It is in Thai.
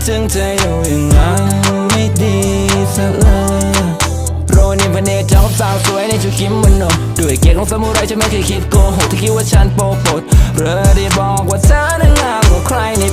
ถึงเธออยู่อย่างนั้นไม่ดีสักเลยโรนินพเนจรกับสาวสวยในชุดกิโมโนด้วยเกียรติของซามูไรฉันไม่เคยคิดโกหกที่คิดว่าฉันโปรดเรอได้บอกว่าเธอนั้นงามกว่าใครใน